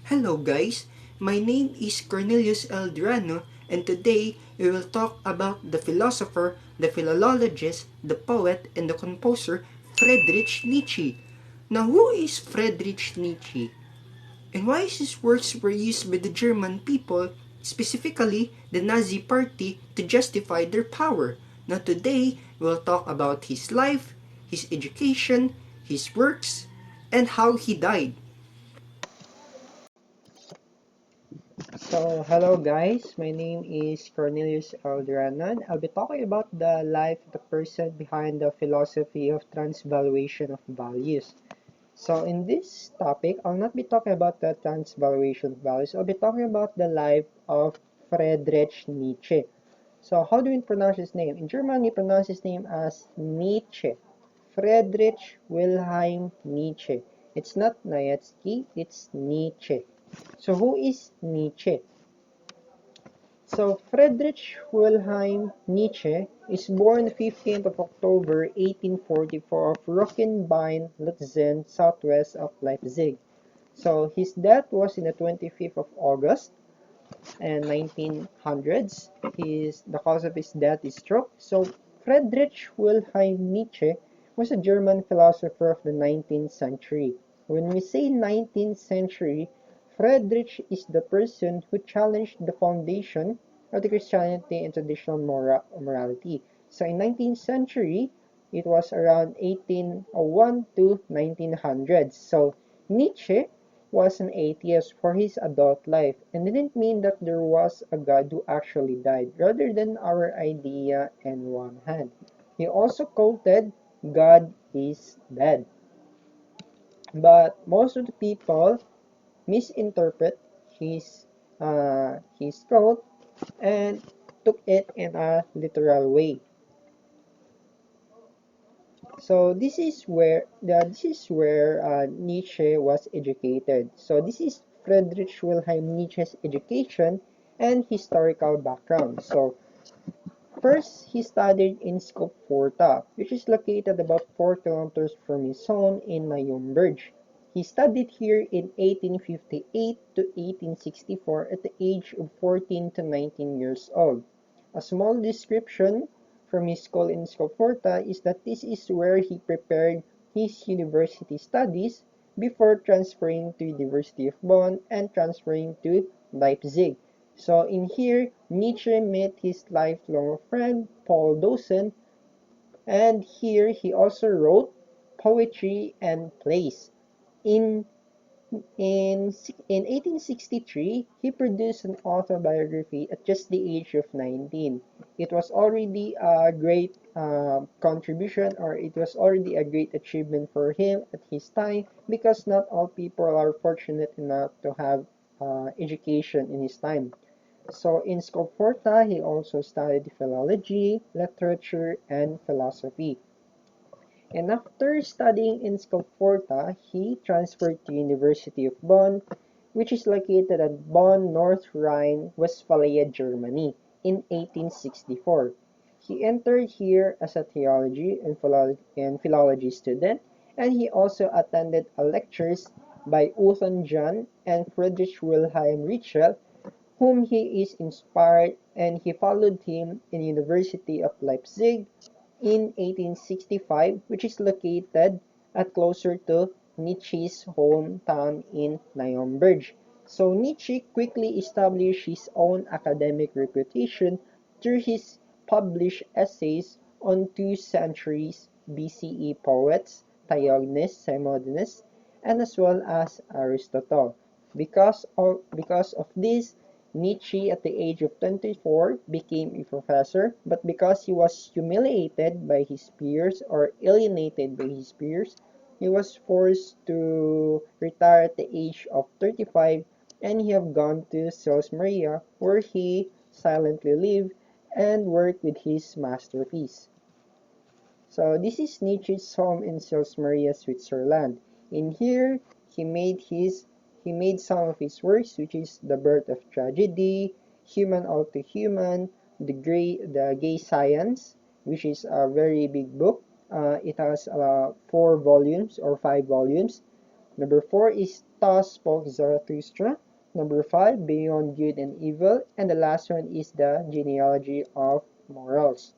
Hello guys, my name is Cornelius L. Durano, and today we will talk about the philosopher, the philologist, the poet, and the composer Friedrich Nietzsche. Now, who is Friedrich Nietzsche? And why his works were used by the German people, specifically the Nazi Party, to justify their power? Now, today we will talk about his life, his education, his works, and how he died. So, hello guys, my name is Cornelius L. I'll be talking about the life of the person behind the philosophy of transvaluation of values. So, in this topic, I'll not be talking about the transvaluation of values, I'll be talking about the life of Friedrich Nietzsche. So, how do we pronounce his name? In German, we pronounce his name as Nietzsche. Friedrich Wilhelm Nietzsche. It's not Nietzsche, it's Nietzsche. So, who is Nietzsche? So Friedrich Wilhelm Nietzsche is born 15th of October 1844 of Rockenbein, Lutzen, southwest of Leipzig. So his death was in the 25th of August and 1900s. The cause of his death is stroke. So Friedrich Wilhelm Nietzsche was a German philosopher of the 19th century. When we say 19th century, Friedrich is the person who challenged the foundation of the Christianity and traditional morality. So in 19th century, it was around 1801 to 1900s. So Nietzsche was an atheist for his adult life and didn't mean that there was a God who actually died, rather than our idea in one hand. He also quoted, God is dead. But most of the people misinterpret his quote and took it in a literal way. So this is where Nietzsche was educated. So this is Friedrich Wilhelm Nietzsche's education and historical background. So first, he studied in Skopforta, which is located about 4 kilometers from his home in Nuremberg. He studied here in 1858 to 1864 at the age of 14 to 19 years old. A small description from his school in Skopforta is that this is where he prepared his university studies before transferring to University of Bonn and transferring to Leipzig. So in here, Nietzsche met his lifelong friend Paul Dawson, and here he also wrote poetry and plays. In in 1863, he produced an autobiography at just the age of 19. It was already a great contribution, or it was already a great achievement for him at his time, because not all people are fortunate enough to have education in his time. So in Skopforta, he also studied philology, literature, and philosophy. And after studying in Skopforta, he transferred to University of Bonn, which is located at Bonn, North Rhine-Westphalia, Germany, in 1864. He entered here as a theology and philology student, and he also attended lectures by Uthon John and Friedrich Wilhelm Ritschl, whom he is inspired, and he followed him in University of Leipzig in 1865, which is located at closer to Nietzsche's hometown in Nuremberg. So Nietzsche quickly established his own academic reputation through his published essays on 2 centuries BCE poets, Theognis, Simonides, and as well as Aristotle. Because of this, Nietzsche, at the age of 24, became a professor, but because he was humiliated by his peers or alienated by his peers, he was forced to retire at the age of 35, and he have gone to Sils Maria, where he silently lived and worked with his masterpiece. So this is Nietzsche's home in Sils Maria, Switzerland. In here, he made some of his works, which is The Birth of Tragedy, Human All to Human, the Gay Science, which is a very big book. It has 4 volumes or 5 volumes. Number 4 is Thus Spoke Zarathustra. Number 5, Beyond Good and Evil. And the last one is the Genealogy of Morals.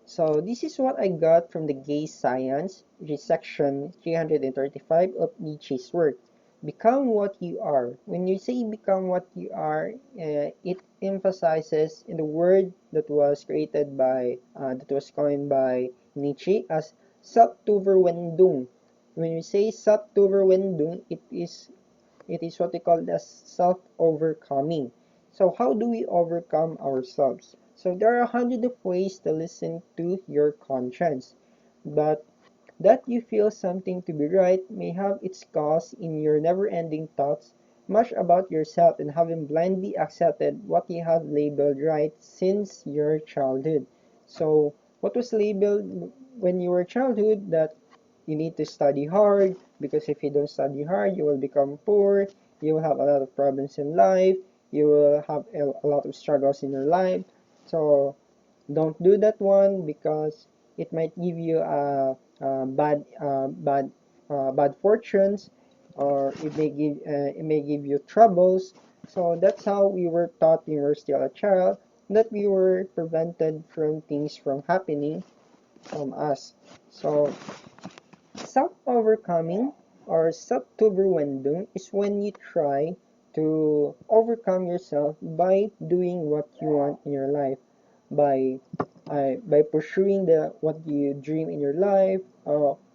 So this is what I got from the Gay Science, which is section 335 of Nietzsche's work. Become what you are. When you say become what you are, it emphasizes in the word that was created by, that was coined by Nietzsche as Selbstüberwindung. When you say Selbstüberwindung, it is what they call as self-overcoming. So how do we overcome ourselves? So there are 100 of ways to listen to your conscience, but that you feel something to be right may have its cause in your never-ending thoughts much about yourself and having blindly accepted what you have labeled right since your childhood. So what was labeled when you were childhood? That you need to study hard, because if you don't study hard, you will become poor, you will have a lot of problems in life, you will have a lot of struggles in your life. So don't do that one, because it might give you bad fortunes, or it may give you troubles. So that's how we were taught when we were still a child, that we were prevented from things from happening from us. So self-overcoming or Selbstüberwindung is when you try to overcome yourself by doing what you want in your life, by by pursuing the what you dream in your life,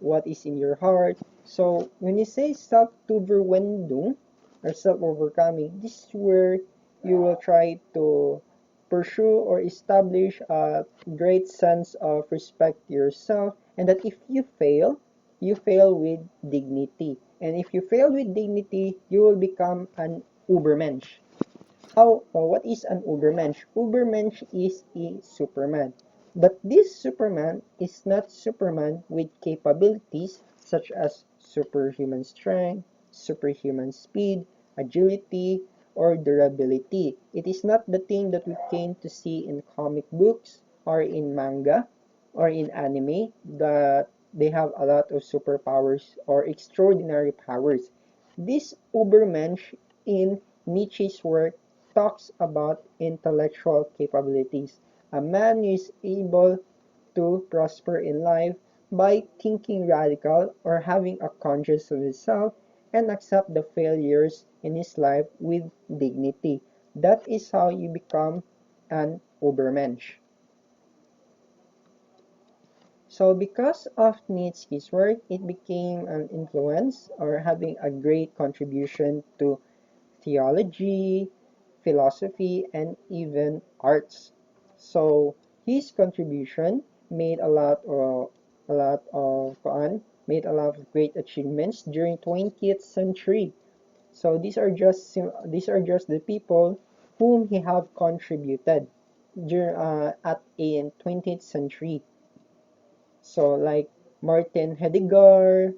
what is in your heart. So when you say Selbstüberwindung or self-overcoming, this is where you will try to pursue or establish a great sense of respect to yourself, and that if you fail with dignity. And if you fail with dignity, you will become an Ubermensch. What is an Ubermensch? Ubermensch is a Superman. But this Superman is not Superman with capabilities such as superhuman strength, superhuman speed, agility, or durability. It is not the thing that we came to see in comic books or in manga or in anime, that they have a lot of superpowers or extraordinary powers. This Ubermensch in Nietzsche's work talks about intellectual capabilities. A man is able to prosper in life by thinking radical or having a conscience of himself and accept the failures in his life with dignity. That is how you become an Ubermensch. So because of Nietzsche's work, it became an influence or having a great contribution to theology, philosophy, and even arts. So his contribution made a lot of great achievements during 20th century. So these are just the people whom he have contributed during at in 20th century. So like Martin Heidegger,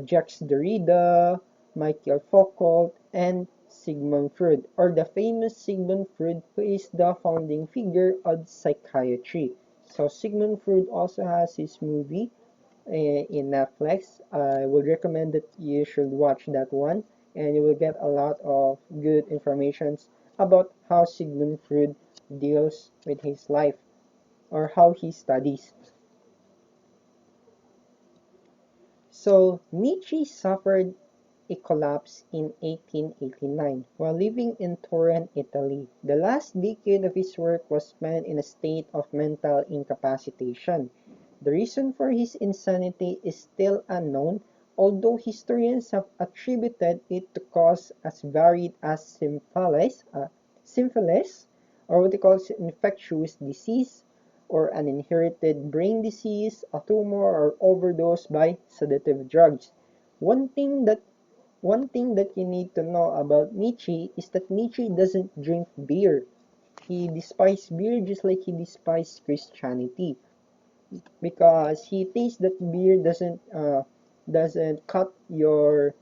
Jacques Derrida, Michael Foucault, and Sigmund Freud, or the famous Sigmund Freud, who is the founding figure of psychiatry. So Sigmund Freud also has his movie in Netflix. I would recommend that you should watch that one, and you will get a lot of good information about how Sigmund Freud deals with his life, or how he studies. So Nietzsche suffered a collapse in 1889 while living in Turin, Italy. The last decade of his work was spent in a state of mental incapacitation. The reason for his insanity is still unknown, although historians have attributed it to cause as varied as syphilis, or what they call infectious disease, or an inherited brain disease, a tumor, or overdose by sedative drugs. One thing that one thing that you need to know about Nietzsche is that Nietzsche doesn't drink beer. He despised beer just like he despised Christianity, because he thinks that beer doesn't cut your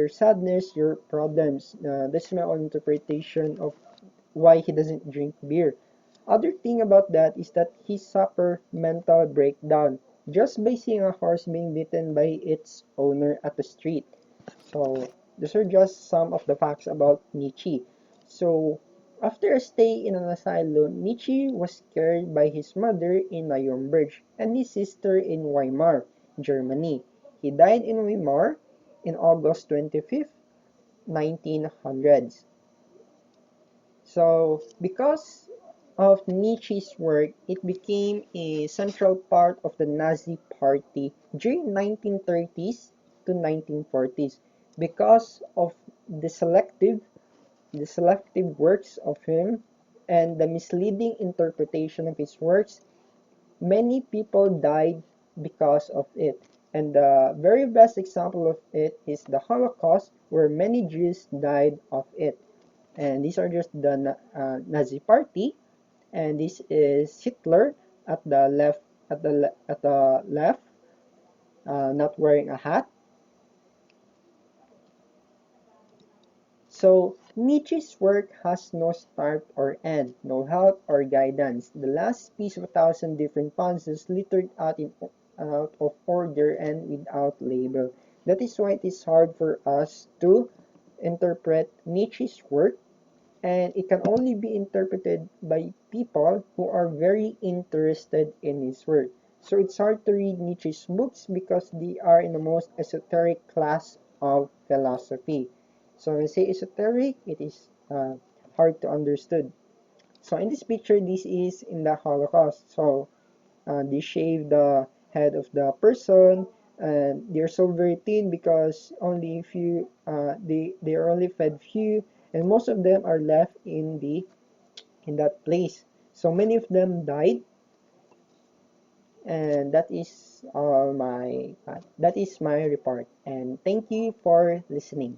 sadness, your problems. That's my own interpretation of why he doesn't drink beer. Other thing about that is that he suffered mental breakdown. just by seeing a horse being beaten by its owner at the street. So these are just some of the facts about Nietzsche. So after a stay in an asylum, Nietzsche was cared by his mother in Nuremberg and his sister in Weimar, Germany. He died in Weimar in August 25th, 1900s. So, because of Nietzsche's work, it became a central part of the Nazi Party during 1930s to 1940s. Because of the selective the selective works of him and the misleading interpretation of his works, many people died because of it. And the very best example of it is the Holocaust, where many Jews died of it. And these are just the Nazi Party, and this is Hitler at the left, not wearing a hat. So Nietzsche's work has no start or end, no help or guidance. The last piece of 1,000 different puzzles littered out of order and without label. That is why it is hard for us to interpret Nietzsche's work, and it can only be interpreted by people who are very interested in his work. So it's hard to read Nietzsche's books because they are in the most esoteric class of philosophy. So when I say esoteric, it is hard to understood. So in this picture, this is in the Holocaust. So they shave the head of the person, and they're so very thin because only few they are only fed few, and most of them are left in that place. So many of them died, and that is my report. And thank you for listening.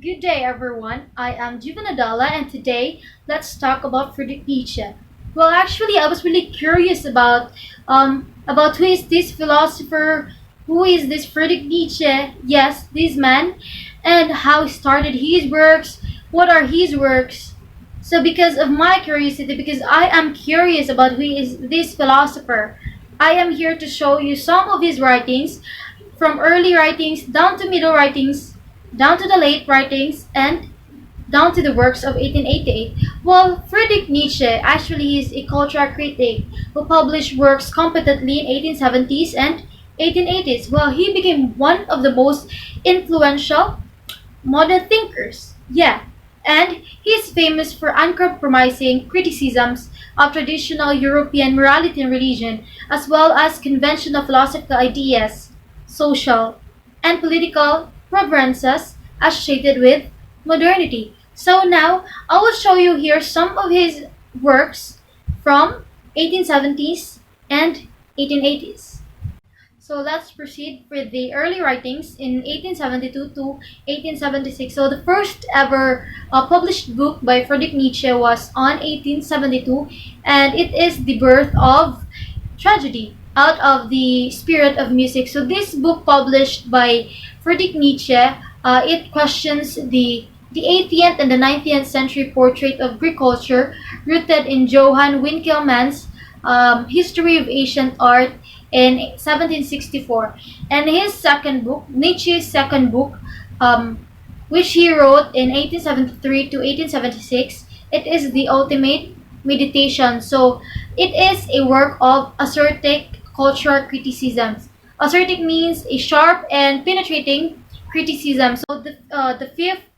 Good day, everyone. I am Juva Nadela, and today let's talk about Friedrich Nietzsche. Well, actually, I was really curious about who is this philosopher, who is this Friedrich Nietzsche? Yes, this man, and how he started his works. What are his works? So, because of my curiosity, because I am curious about who is this philosopher, I am here to show you some of his writings, from early writings down to middle writings, down to the late writings, and down to the works of 1888. Well, Friedrich Nietzsche actually is a cultural critic who published works competently in 1870s and 1880s. Well, he became one of the most influential modern thinkers. Yeah, and he is famous for uncompromising criticisms of traditional European morality and religion, as well as conventional philosophical ideas, social, and political preferences associated with modernity. So now I will show you here some of his works from 1870s and 1880s. So let's proceed with the early writings in 1872 to 1876. So the first ever published book by Friedrich Nietzsche was on 1872, and it is The Birth of Tragedy, out of the spirit of music. So this book published by Friedrich Nietzsche, it questions the 18th and the 19th century portrait of Greek culture rooted in Johann Winckelmann's History of Ancient Art in 1764. And his second book, Nietzsche's second book, which he wrote in 1873 to 1876, it is The Ultimate Meditation. So it is a work of ascetic cultural criticism. Ascetic means a sharp and penetrating criticism. So the fifth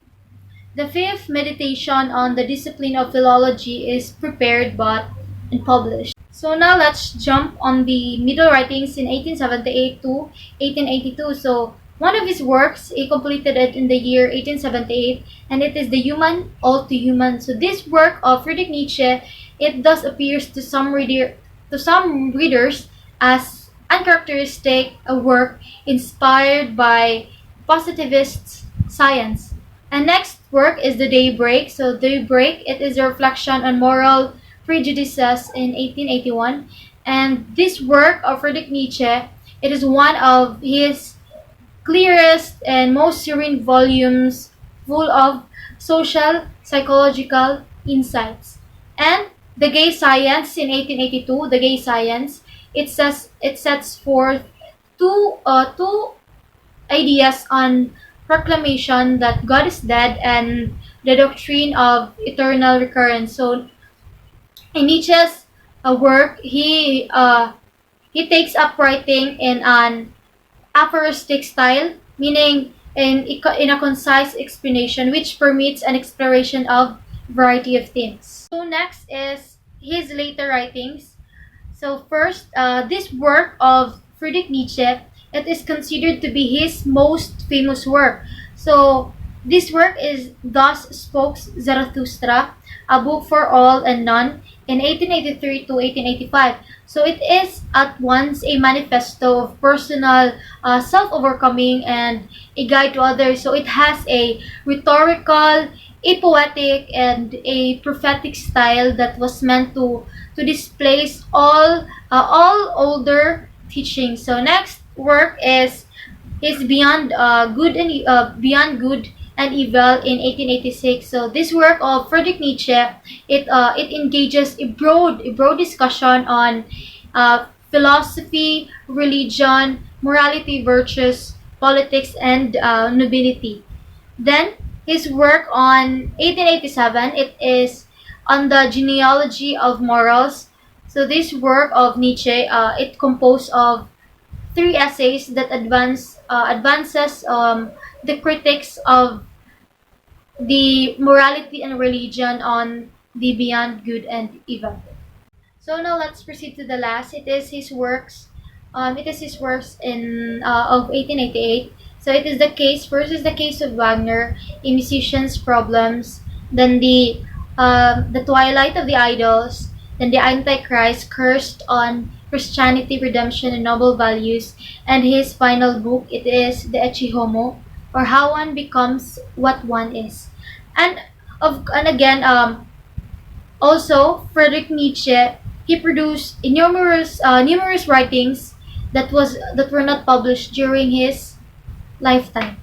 meditation on the discipline of philology is prepared but unpublished. So now let's jump on the middle writings in 1878 to 1882. So one of his works, he completed it in the year 1878, and it is The Human, All Too Human. So this work of Friedrich Nietzsche, it thus appears to some readers as uncharacteristic, a work inspired by positivist science. And next work is The Daybreak. So Daybreak, it is a reflection on moral prejudices in 1881. And this work of Friedrich Nietzsche, it is one of his clearest and most serene volumes, full of social psychological insights. And The Gay Science in 1882, The Gay Science, it sets forth two ideas on proclamation that God is dead and the doctrine of eternal recurrence. So in Nietzsche's work, he takes up writing in an aphoristic style, meaning in a concise explanation which permits an exploration of variety of themes. So next is his later writings. So first, this work of Friedrich Nietzsche, it is considered to be his most famous work. So this work is Thus Spoke Zarathustra, a book for all and none, in 1883 to 1885. So it is at once a manifesto of personal self-overcoming and a guide to others. So it has a rhetorical, a poetic, and a prophetic style that was meant to displace all older teachings. So next work is Beyond Good and Evil in 1886. So this work of Friedrich Nietzsche, it engages a broad discussion on philosophy, religion, morality, virtues, politics, and nobility. Then his work on 1887, it is on the genealogy of morals. So this work of Nietzsche, it composed of three essays that advances the critics of the morality and religion on the Beyond Good and Evil. So now let's proceed to the last. It is his works. It is his works in of 1888. So it is the case versus the case of Wagner, a musician's problems, then the Twilight of the Idols, then the Antichrist cursed on Christianity, redemption, and noble values, and his final book. It is the Ecce Homo, or How One Becomes What One Is, and and again also, Friedrich Nietzsche, he produced numerous writings that were not published during his lifetime.